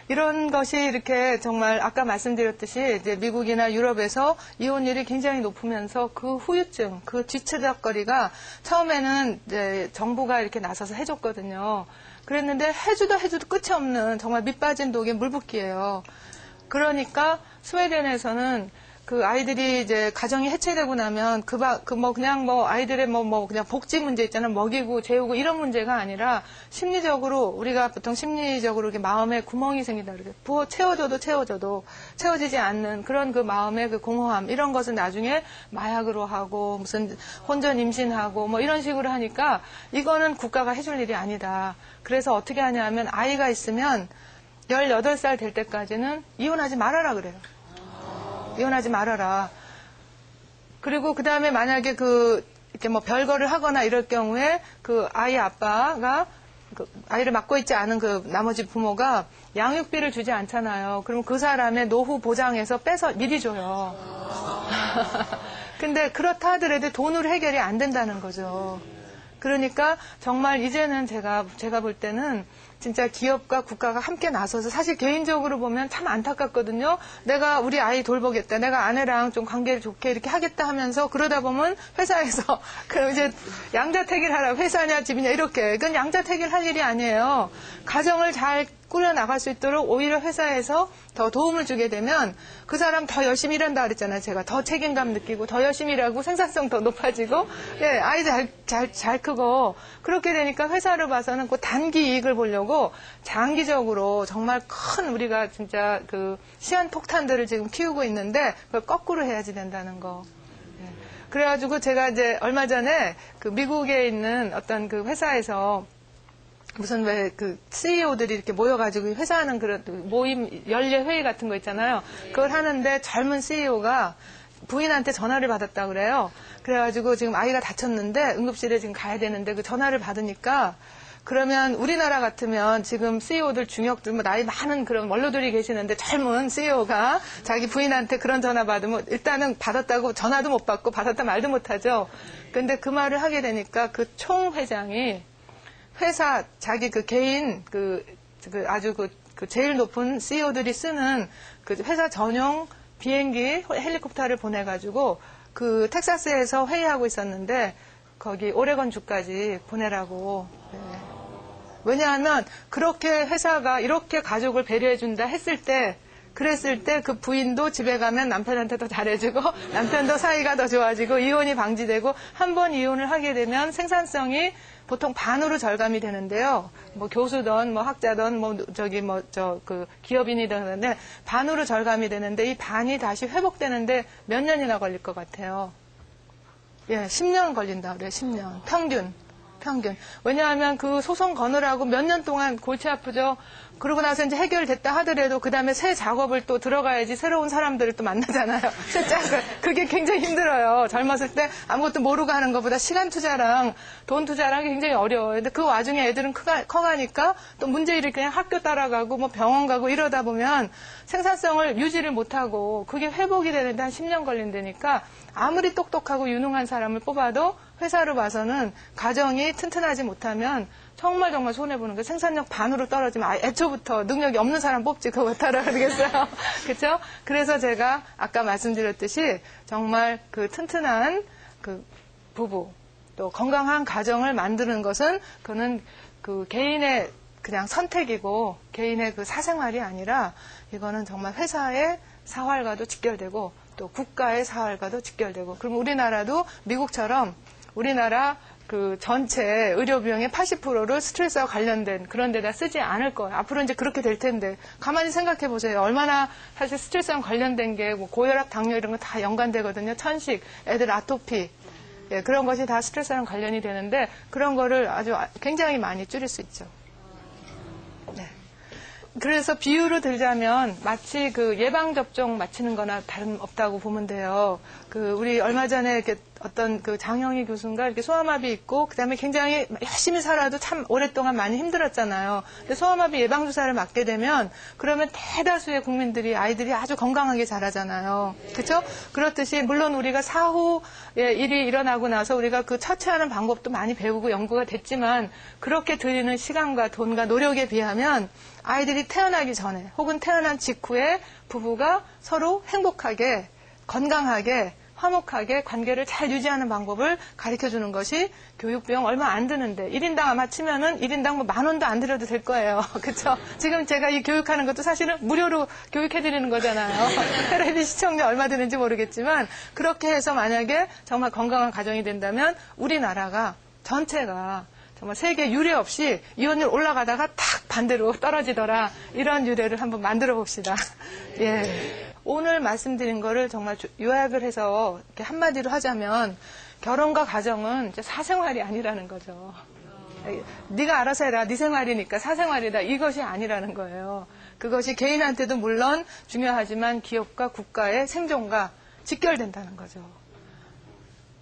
이런 것이 이렇게 정말 아까 말씀드렸듯이 이제 미국이나 유럽에서 이혼율이 굉장히 높으면서 그 후유증, 그 뒤처적거리가 처음에는 이제 정부가 이렇게 나서서 해줬거든요. 그랬는데 해줘도 끝이 없는 정말 밑 빠진 독에 물 붓기예요. 그러니까 스웨덴에서는 그 아이들이 이제 가정이 해체되고 나면 그냥 아이들의 그냥 복지 문제 있잖아요. 먹이고 재우고 이런 문제가 아니라 심리적으로 우리가 보통 심리적으로 이렇게 마음에 구멍이 생긴다 그러죠. 부어 채워줘도 채워지지 않는 그런 그 마음의 그 공허함 이런 것은 나중에 마약으로 하고 무슨 혼전 임신하고 뭐 이런 식으로 하니까 이거는 국가가 해줄 일이 아니다. 그래서 어떻게 하냐면 아이가 있으면 18살 될 때까지는 이혼하지 말아라 그래요. 이혼하지 말아라. 그리고 그 다음에 만약에 이렇게 뭐 별거를 하거나 이럴 경우에 그 아이 아빠가 그 아이를 맡고 있지 않은 그 나머지 부모가 양육비를 주지 않잖아요. 그러면 그 사람의 노후 보장해서 빼서 미리 줘요. 근데 그렇다 하더라도 돈으로 해결이 안 된다는 거죠. 그러니까 정말 이제는 제가 볼 때는 진짜 기업과 국가가 함께 나서서 사실 개인적으로 보면 참 안타깝거든요. 내가 우리 아이 돌보겠다. 내가 아내랑 좀 관계를 좋게 이렇게 하겠다 하면서 그러다 보면 회사에서 그럼 이제 양자택일 하라고 회사냐 집이냐 이렇게. 그건 양자택일 할 일이 아니에요. 가정을 잘 꾸려나갈 수 있도록 오히려 회사에서 더 도움을 주게 되면 그 사람 더 열심히 일한다 그랬잖아요. 제가 더 책임감 느끼고 더 열심히 일하고 생산성 더 높아지고 예, 아이 잘 크고 그렇게 되니까 회사를 봐서는 그 단기 이익을 보려고 장기적으로 정말 큰 우리가 진짜 그 시한폭탄들을 지금 키우고 있는데 그걸 거꾸로 해야지 된다는 거. 예. 그래가지고 제가 이제 얼마 전에 그 미국에 있는 어떤 그 회사에서 무슨 왜 그 CEO들이 이렇게 모여가지고 회사하는 그런 모임 연례 회의 같은 거 있잖아요. 그걸 하는데 젊은 CEO가 부인한테 전화를 받았다 그래요. 그래가지고 지금 아이가 다쳤는데 응급실에 지금 가야 되는데 그 전화를 받으니까 그러면 우리나라 같으면 지금 CEO들 중역들 뭐 나이 많은 그런 원로들이 계시는데 젊은 CEO가 자기 부인한테 그런 전화 받으면 일단은 받았다고 전화도 못 받고 받았다 말도 못 하죠. 근데 그 말을 하게 되니까 그 총회장이 회사 자기 그 개인 아주 그 제일 높은 CEO들이 쓰는 그 회사 전용 비행기 헬리콥터를 보내가지고 그 텍사스에서 회의하고 있었는데 거기 오레곤 주까지 보내라고. 네. 왜냐하면 그렇게 회사가 이렇게 가족을 배려해준다 그랬을 때 그 부인도 집에 가면 남편한테 더 잘해주고 남편도 사이가 더 좋아지고 이혼이 방지되고 한 번 이혼을 하게 되면 생산성이 보통 반으로 절감이 되는데요. 뭐 교수든 뭐 학자든 그 기업인이든 그런데 반으로 절감이 되는데 이 반이 다시 회복되는데 몇 년이나 걸릴 것 같아요. 예, 10년 걸린다 그래요. 10년. 평균. 왜냐하면 그 소송 거느라고 몇 년 동안 골치 아프죠. 그러고 나서 이제 해결됐다 하더라도 그 다음에 새 작업을 또 들어가야지 새로운 사람들을 또 만나잖아요. 새 짝을. 그게 굉장히 힘들어요. 젊었을 때 아무것도 모르고 하는 것보다 시간 투자랑 돈 투자랑 하기 굉장히 어려워요. 근데 그 와중에 애들은 커가니까 또 문제 일으키고 그냥 학교 따라가고 뭐 병원 가고 이러다 보면 생산성을 유지를 못하고 그게 회복이 되는데 한 10년 걸린다니까 아무리 똑똑하고 유능한 사람을 뽑아도 회사로 봐서는 가정이 튼튼하지 못하면 정말 손해보는 거 생산력 반으로 떨어지면 애초부터 능력이 없는 사람 뽑지 그거 못하라 그러겠어요. 그렇죠? 그래서 제가 아까 말씀드렸듯이 정말 그 튼튼한 그 부부 또 건강한 가정을 만드는 것은 그는 그 개인의 그냥 선택이고 개인의 그 사생활이 아니라 이거는 정말 회사의 사활과도 직결되고 또 국가의 사활과도 직결되고 그럼 우리나라도 미국처럼 우리나라 그 전체 의료 비용의 80%를 스트레스와 관련된 그런 데다 쓰지 않을 거예요. 앞으로 이제 그렇게 될 텐데 가만히 생각해 보세요. 얼마나 사실 스트레스와 관련된 게 뭐 고혈압, 당뇨 이런 거 다 연관되거든요. 천식, 애들 아토피 예, 그런 것이 다 스트레스랑 관련이 되는데 그런 거를 아주 굉장히 많이 줄일 수 있죠. 네. 그래서 비유로 들자면 마치 그 예방접종 맞히는 거나 다름없다고 보면 돼요. 그 우리 얼마 전에 이렇게 어떤 그 장영희 교수인가 이렇게 소아마비 있고 그다음에 굉장히 열심히 살아도 참 오랫동안 많이 힘들었잖아요. 근데 소아마비 예방 주사를 맞게 되면 그러면 대다수의 국민들이 아이들이 아주 건강하게 자라잖아요. 그렇죠? 그렇듯이 물론 우리가 사후에 일이 일어나고 나서 우리가 그 처치하는 방법도 많이 배우고 연구가 됐지만 그렇게 들이는 시간과 돈과 노력에 비하면 아이들이 태어나기 전에 혹은 태어난 직후에 부부가 서로 행복하게 건강하게 화목하게 관계를 잘 유지하는 방법을 가르쳐주는 것이 교육비용 얼마 안 드는데 1인당 아마 치면은 1인당 뭐 10,000원도 안 들여도 될 거예요. 그렇죠? 지금 제가 이 교육하는 것도 사실은 무료로 교육해드리는 거잖아요. 텔레비 시청료 얼마 드는지 모르겠지만 그렇게 해서 만약에 정말 건강한 가정이 된다면 우리나라가 전체가 정말 세계 유례 없이 이혼율 올라가다가 탁 반대로 떨어지더라. 이런 유례를 한번 만들어 봅시다. 예. 오늘 말씀드린 거를 정말 요약을 해서 이렇게 한마디로 하자면 결혼과 가정은 이제 사생활이 아니라는 거죠. 네가 알아서 해라. 네 생활이니까 사생활이다. 이것이 아니라는 거예요. 그것이 개인한테도 물론 중요하지만 기업과 국가의 생존과 직결된다는 거죠.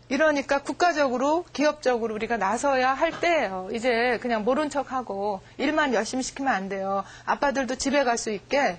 이러니까 국가적으로 기업적으로 우리가 나서야 할 때예요. 이제 그냥 모른 척하고 일만 열심히 시키면 안 돼요. 아빠들도 집에 갈 수 있게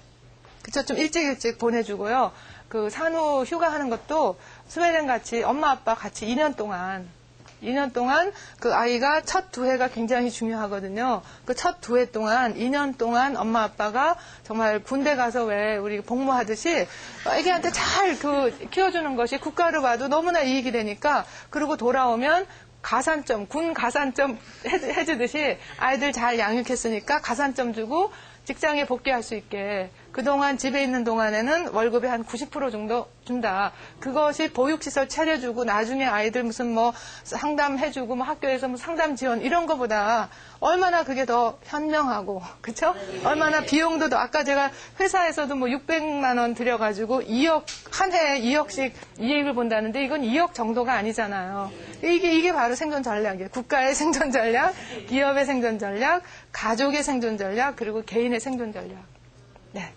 그쵸 좀 일찍 보내주고요. 그 산후 휴가하는 것도 스웨덴 같이 엄마 아빠 같이 2년 동안 그 아이가 첫 2해가 굉장히 중요하거든요. 그 첫 2해 동안 2년 동안 엄마 아빠가 정말 군대 가서 왜 우리 복무하듯이 애기한테 잘 그 키워주는 것이 국가로 봐도 너무나 이익이 되니까 그리고 돌아오면 가산점 군 가산점 해주듯이 아이들 잘 양육했으니까 가산점 주고 직장에 복귀할 수 있게 그동안 집에 있는 동안에는 월급의 한 90% 정도 준다. 그것이 보육시설 차려주고 나중에 아이들 무슨 뭐 상담해주고 뭐 학교에서 뭐 상담 지원 이런 거보다 얼마나 그게 더 현명하고 그쵸? 얼마나 비용도 더 아까 제가 회사에서도 뭐 600만 원 들여가지고 2억 한 해에 2억씩 이익을 본다는데 이건 2억 정도가 아니잖아요. 이게 바로 생존 전략이에요. 국가의 생존 전략, 기업의 생존 전략, 가족의 생존 전략, 그리고 개인의 생존 전략. 네.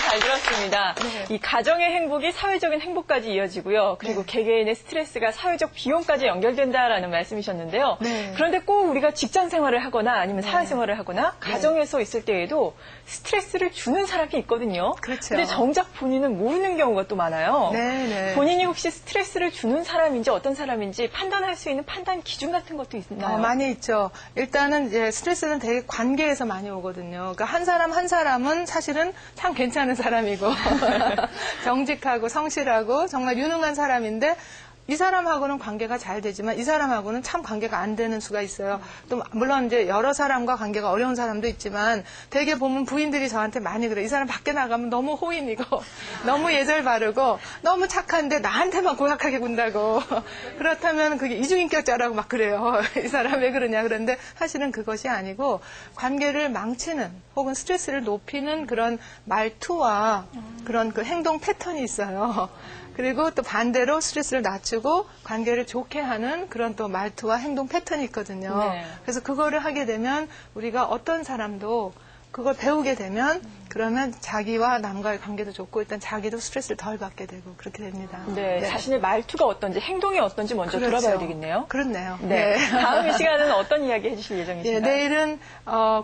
잘 들었습니다. 네. 이 가정의 행복이 사회적인 행복까지 이어지고요. 그리고 네. 개개인의 스트레스가 사회적 비용까지 연결된다라는 말씀이셨는데요. 네. 그런데 꼭 우리가 직장 생활을 하거나 아니면 사회생활을 하거나 가정에서 있을 때에도 스트레스를 주는 사람이 있거든요. 그렇죠. 근데 정작 본인은 모르는 경우가 또 많아요. 네, 네. 본인이 혹시 스트레스를 주는 사람인지 어떤 사람인지 판단할 수 있는 판단 기준 같은 것도 있나요? 많이 있죠. 일단은 이제 스트레스는 되게 관계에서 많이 오거든요. 그러니까 한 사람은 사실은 참 괜찮은 사람이고 정직하고 성실하고 정말 유능한 사람인데 이 사람하고는 관계가 잘 되지만 이 사람하고는 참 관계가 안 되는 수가 있어요. 또 물론 이제 여러 사람과 관계가 어려운 사람도 있지만 되게 보면 부인들이 저한테 많이 그래요. 이 사람 밖에 나가면 너무 호인이고 너무 예절 바르고 너무 착한데 나한테만 고약하게 군다고 그렇다면 그게 이중인격자라고 막 그래요. 이 사람 왜 그러냐. 그런데 사실은 그것이 아니고 관계를 망치는 혹은 스트레스를 높이는 그런 말투와 그런 그 행동 패턴이 있어요. 그리고 또 반대로 스트레스를 낮추고 관계를 좋게 하는 그런 또 말투와 행동 패턴이 있거든요. 네. 그래서 그거를 하게 되면 우리가 어떤 사람도 그걸 배우게 되면 그러면 자기와 남과의 관계도 좋고 일단 자기도 스트레스를 덜 받게 되고 그렇게 됩니다. 네, 네. 자신의 말투가 어떤지 행동이 어떤지 먼저 그렇죠. 들어봐야 되겠네요. 그렇네요. 네. 다음 이 시간은 어떤 이야기 해주실 예정이신가요? 네, 내일은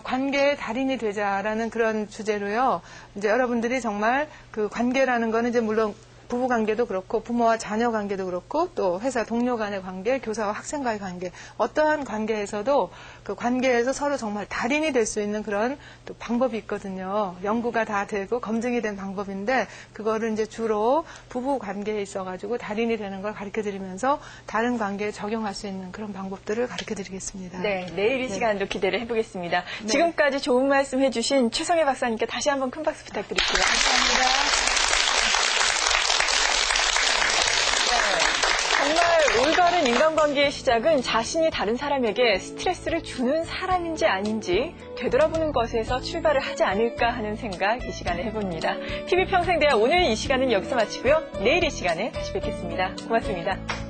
관계의 달인이 되자라는 그런 주제로요. 이제 여러분들이 정말 그 관계라는 거는 이제 물론 부부 관계도 그렇고 부모와 자녀 관계도 그렇고 또 회사 동료 간의 관계, 교사와 학생과의 관계 어떠한 관계에서도 그 관계에서 서로 정말 달인이 될 수 있는 그런 또 방법이 있거든요. 연구가 다 되고 검증이 된 방법인데 그거를 이제 주로 부부 관계에 있어가지고 달인이 되는 걸 가르쳐드리면서 다른 관계에 적용할 수 있는 그런 방법들을 가르쳐드리겠습니다. 네, 내일 이 시간도 기대를 해보겠습니다. 네. 지금까지 좋은 말씀 해주신 최성애 박사님께 다시 한번 큰 박수 부탁드릴게요. 감사합니다. 정말 올바른 인간관계의 시작은 자신이 다른 사람에게 스트레스를 주는 사람인지 아닌지 되돌아보는 것에서 출발을 하지 않을까 하는 생각 이 시간에 해봅니다. TV평생대화 오늘 이 시간은 여기서 마치고요. 내일 이 시간에 다시 뵙겠습니다. 고맙습니다.